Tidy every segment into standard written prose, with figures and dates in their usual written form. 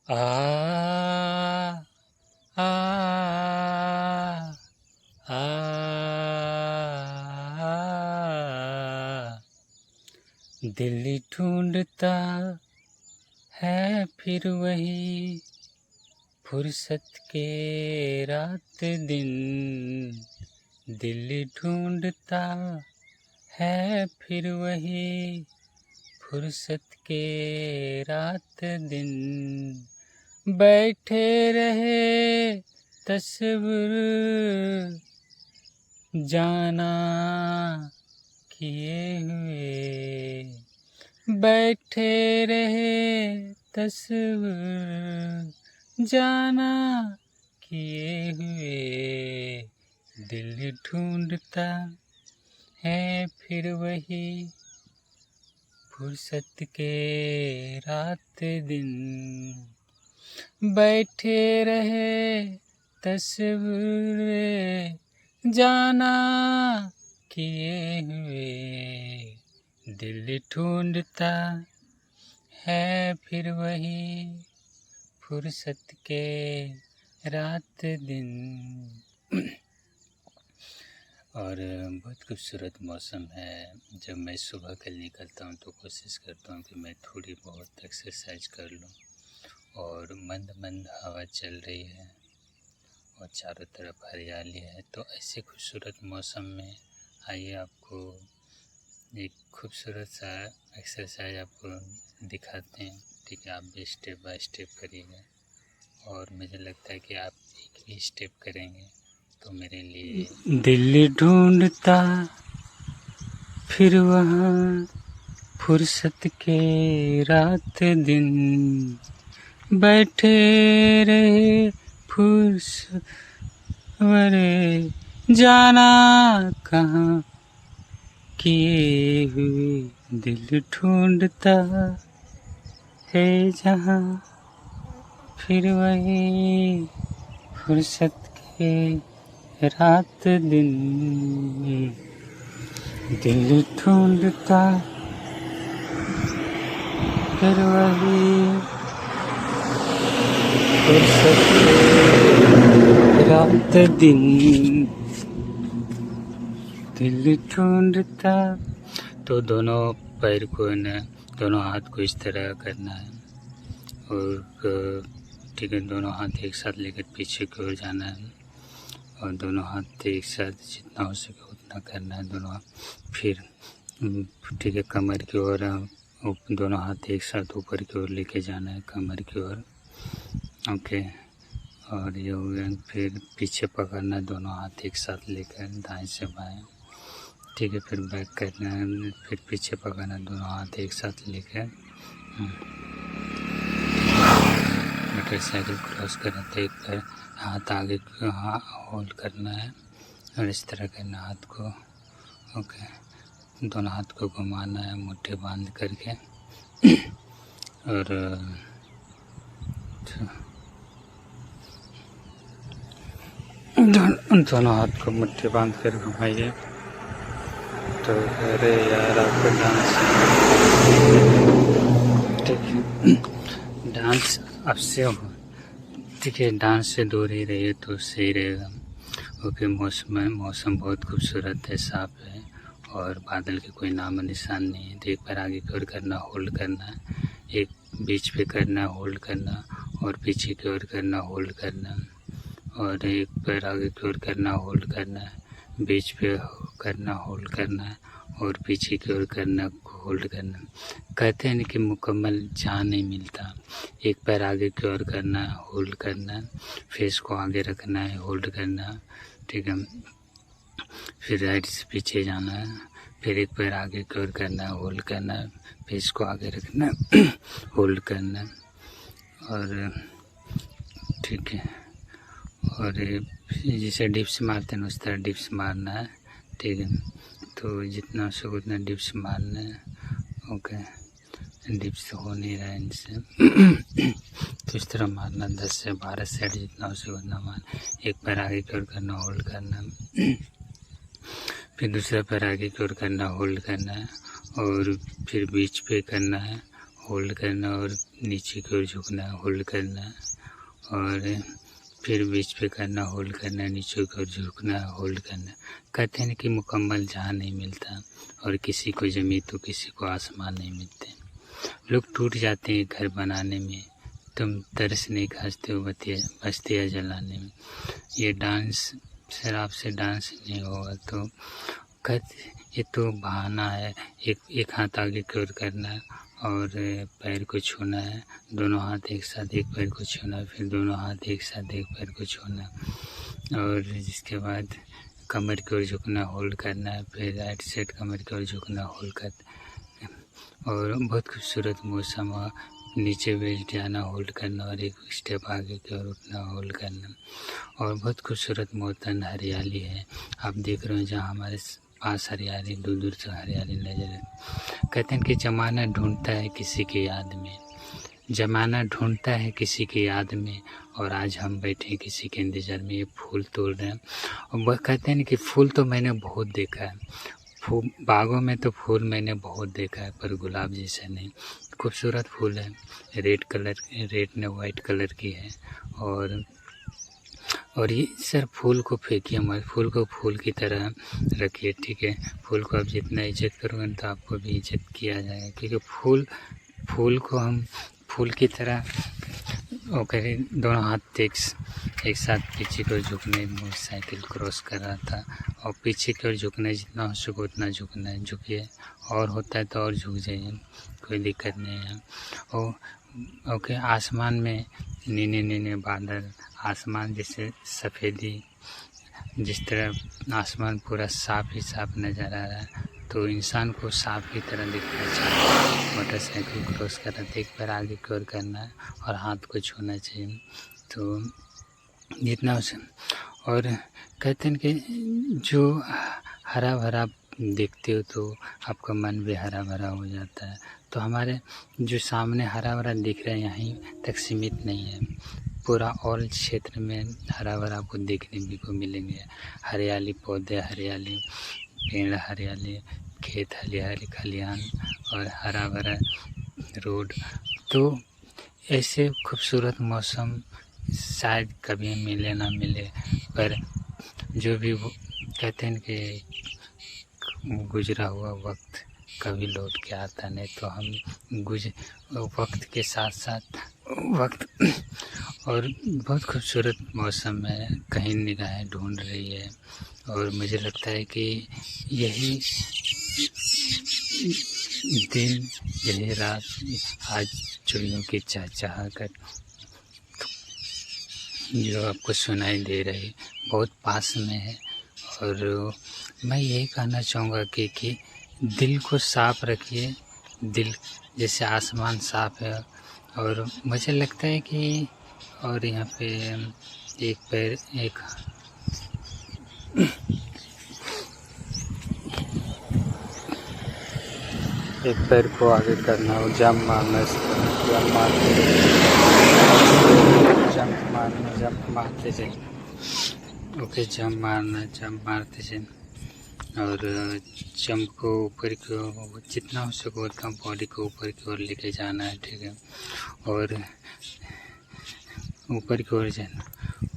आ आ आ दिल ढूंढता है फिर वही फुर्सत के रात दिन। दिल ढूंढता है फिर वही फुर्सत के रात दिन। बैठे रहे तस्वीर जाना किए हुए। बैठे रहे तस्वीर जाना किए हुए। दिल ढूंढता है फिर वही फुर्सत के रात दिन। बैठे रहे तस्वीर जाना किए हुए। दिल ढूंढता है फिर वही फुर्सत के रात दिन। और बहुत खूबसूरत मौसम है। जब मैं सुबह कल निकलता हूँ तो कोशिश करता हूँ कि मैं थोड़ी बहुत एक्सरसाइज कर लूँ। और मंद मंद हवा चल रही है और चारों तरफ हरियाली है। तो ऐसे खूबसूरत मौसम में आइए आपको एक खूबसूरत सा एक्सरसाइज आपको दिखाते हैं। ठीक है, आप भी स्टेप बाय स्टेप करिएगा और मुझे लगता है कि आप एक भी स्टेप करेंगे तो मेरे लिए। दिल ढूंढता फिर वहाँ फुर्सत के रात दिन। बैठे रहे फुर्सत वरे जाना कहाँ किए हुए। दिल ढूंढता है जहाँ फिर वही फुर्सत के रात दिन। दिल ढूंढता फिर वही फुर्सत के रात दिन। दिल ढूंढता। तो दोनों पैर को न, दोनों हाथ को इस तरह करना है और ठीक है, दोनों हाथ एक साथ लेकर पीछे की ओर जाना है और दोनों हाथ एक साथ जितना हो सके उतना करना है दोनों हाथ। फिर ठीक है, कमर की ओर दोनों हाथ एक साथ ऊपर की ओर लेके जाना है कमर की ओर। ओके, और ये हो गया। फिर पीछे पकड़ना है दोनों हाथ एक साथ लेकर दाएं से बाएं। ठीक है, फिर बैक करना है। फिर पीछे पकड़ना दोनों हाथ एक साथ लेकर। मोटरसाइकिल क्रॉस करना तो एक पैर हाथ आगे होल्ड करना है और इस तरह करना हाथ को। ओके, दोनों हाथ को घुमाना है मुट्ठी बांध करके और दोनों हाथ को मुट्ठी बांध कर घुमाइए। तो अरे यार, आपको डांस ठीक है, डांस आपसे हो ठीक है, डांस से दूर ही रहिए तो सही रहेगा। ओके, मौसम बहुत खूबसूरत है, साफ है और बादल के कोई नाम निशान नहीं है। तो एक बार आगे की ओर करना, होल्ड करना है, एक बीच पे करना, होल्ड करना और पीछे की ओर करना, होल्ड करना और एक पैर आगे की ओर करना, होल्ड करना है, बीच पे करना, होल्ड करना है और पीछे की ओर करना, होल्ड करना। कहते हैं कि मुकम्मल जहाँ नहीं मिलता। एक पैर आगे की ओर करना है, होल्ड करना है, फेस को आगे रखना है, होल्ड करना है। ठीक है, फिर राइट से पीछे जाना है, फिर एक पैर आगे की ओर करना है, होल्ड करना है, फेस को आगे रखना है, होल्ड करना है और ठीक है, और जैसे डिप्स मारते हैं उस तरह डिप्स मारना है। ठीक है, तो जितना हो सके उतना डिप्स मारना है। ओके, डिप्स हो नहीं रहा है इनसे तो इस तरह मारना, 10 से 12 सेट जितना हो सके उतना मारना। एक पैर आगे की ओर करना, होल्ड करना, फिर दूसरा पैर आगे की ओर करना, होल्ड करना है और फिर बीच पे करना है, होल्ड करना और नीचे की ओर झुकना, होल्ड करना, और फिर बीच पे करना, होल्ड करना, नीचे की ओर झुकना, होल्ड करना। कहते हैं कि मुकम्मल जहाँ नहीं मिलता, और किसी को ज़मीन तो किसी को आसमान नहीं मिलते। लोग टूट जाते हैं घर बनाने में, तुम तरस नहीं खाते हो बस्तियाँ जलाने में। ये डांस शराब से डांस नहीं होगा तो ये तो बहाना है। एक हाथ आगे की ओर करना है और पैर को छूना है, दोनों हाथ एक साथ एक पैर को छूना है, फिर दोनों हाथ एक साथ एक पैर को छूना, और जिसके बाद कमर की ओर झुकना, होल्ड करना है, फिर राइट साइड कमर की ओर झुकना, होल्ड करना, और बहुत खूबसूरत मौसम। नीचे बैठ जाना, होल्ड करना, और एक स्टेप आगे की ओर उठना, होल्ड करना, और बहुत खूबसूरत मौसम, हरियाली है। आप देख रहे हो जहाँ हमारे पास हरियाली, दूर दूर से हरियाली नजर है। कहते हैं कि ज़माना ढूंढता है किसी की याद में, ज़माना ढूंढता है किसी की याद में, और आज हम बैठे किसी के इंतज़ार में। ये फूल तोड़ रहे हैं, और वह कहते हैं कि फूल तो मैंने बहुत देखा है, बागों में तो फूल मैंने बहुत देखा है, पर गुलाब जैसा नहीं। खूबसूरत फूल है, रेड ने वाइट कलर की है, और ये सर फूल को फेंकिए मत, फूल को फूल की तरह रखिए, ठीक है। फूल को आप जितना इज्जत करोगे तो आपको भी इज्जत किया जाएगा, क्योंकि फूल को हम फूल की तरह वो करें। दोनों हाथ एक साथ पीछे की ओर झुकने, मोटरसाइकिल क्रॉस कर रहा था, और पीछे की ओर झुकना, जितना हो सके उतना झुकना है, झुकिए, और होता है तो और झुक जाइए, कोई दिक्कत नहीं है। ओके, आसमान में नीले नीले बादल, आसमान जैसे सफ़ेदी, जिस तरह आसमान पूरा साफ ही साफ नज़र आ रहा है, तो इंसान को साफ की तरह दिखना चाहिए। मोटरसाइकिल क्रॉस कर रहा था, एक पैर आगे की ओर करना है और हाथ को छूना चाहिए, तो जितना हो सके। और कहते हैं कि जो हरा भरा देखते हो तो आपका मन भी हरा भरा हो जाता है। तो हमारे जो सामने हरा भरा दिख रहा है यहीं तक सीमित नहीं है, पूरा ऑल क्षेत्र में हरा भरा आपको देखने भी को मिलेंगे। हरियाली पौधे, हरियाली पेड़, हरियाली खेत, हरियाली खलिहान, और हरा भरा रोड। तो ऐसे खूबसूरत मौसम शायद कभी मिले ना मिले, पर जो भी वो कहते हैं कि गुजरा हुआ वक्त कभी लौट के आता नहीं, तो हम वक्त के साथ साथ वक्त और बहुत खूबसूरत मौसम है, कहीं निगाहें ढूंढ रही है, और मुझे लगता है कि यही दिन, यही रात आज चिड़ियों की चहचहा कर जो आपको सुनाई दे रही बहुत पास में है। और मैं यही कहना चाहूँगा कि दिल को साफ रखिए, दिल जैसे आसमान साफ है। और मुझे लगता है कि और यहाँ पे एक पैर को आगे करना और जंप मारना, जंप मारते जाए। ओके, जंप मारते जाए, और जंप को ऊपर की ओर जितना हो सके उतना बॉडी को ऊपर की ओर लेके जाना है, ठीक है, और ऊपर की ओर जाना।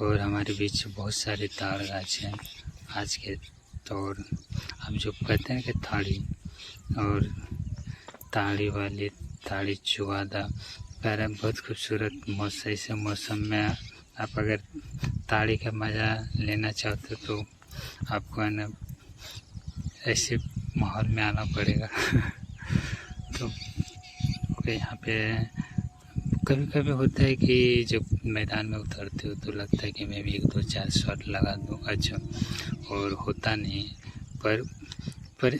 और हमारे बीच बहुत सारे ताड़ गाछ हैं आज के दौर, हम जो कहते हैं कि थाड़ी और ताड़ी वाली ताड़ी चुवादा प्यारा, बहुत खूबसूरत मौसम। ऐसे मौसम में आप अगर ताड़ी का मज़ा लेना चाहते हो तो आपको है ना ऐसे माहौल में आना पड़ेगा। तो यहाँ पे कभी कभी होता है कि जब मैदान में उतरते हो तो लगता है कि मैं भी 1-2-4 शॉट लगा दूँ, अच्छा, और होता नहीं। पर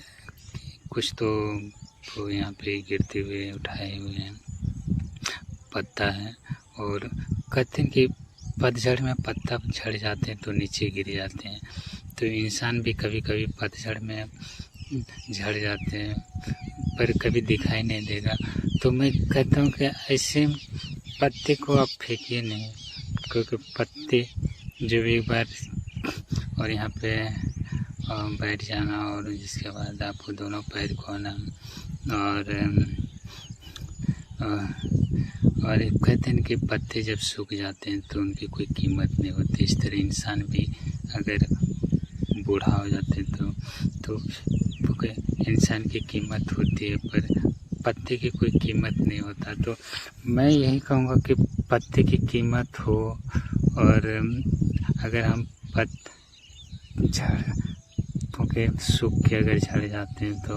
कुछ तो यहाँ पे गिरते हुए उठाए हुए हैं पत्ता है, और कहते हैं कि पतझड़ में पत्ता झड़ जाते हैं तो नीचे गिर जाते हैं, तो इंसान भी कभी कभी पतझड़ में झड़ जाते हैं पर कभी दिखाई नहीं देगा। तो मैं कहता हूँ कि ऐसे पत्ते को आप फेंकिए नहीं, क्योंकि पत्ते जब एक बार और यहाँ पे बैठ जाना, और जिसके बाद आपको दोनों पैर को ना और एक कहते हैं कि पत्ते जब सूख जाते हैं तो उनकी कोई कीमत नहीं होती। इस तरह इंसान भी अगर बूढ़ा हो जाते तो इंसान की कीमत होती है, पर पत्ते की कोई कीमत नहीं होता। तो मैं यही कहूँगा कि पत्ते की कीमत हो, और अगर हम झड़ सूख के अगर झड़ जाते हैं तो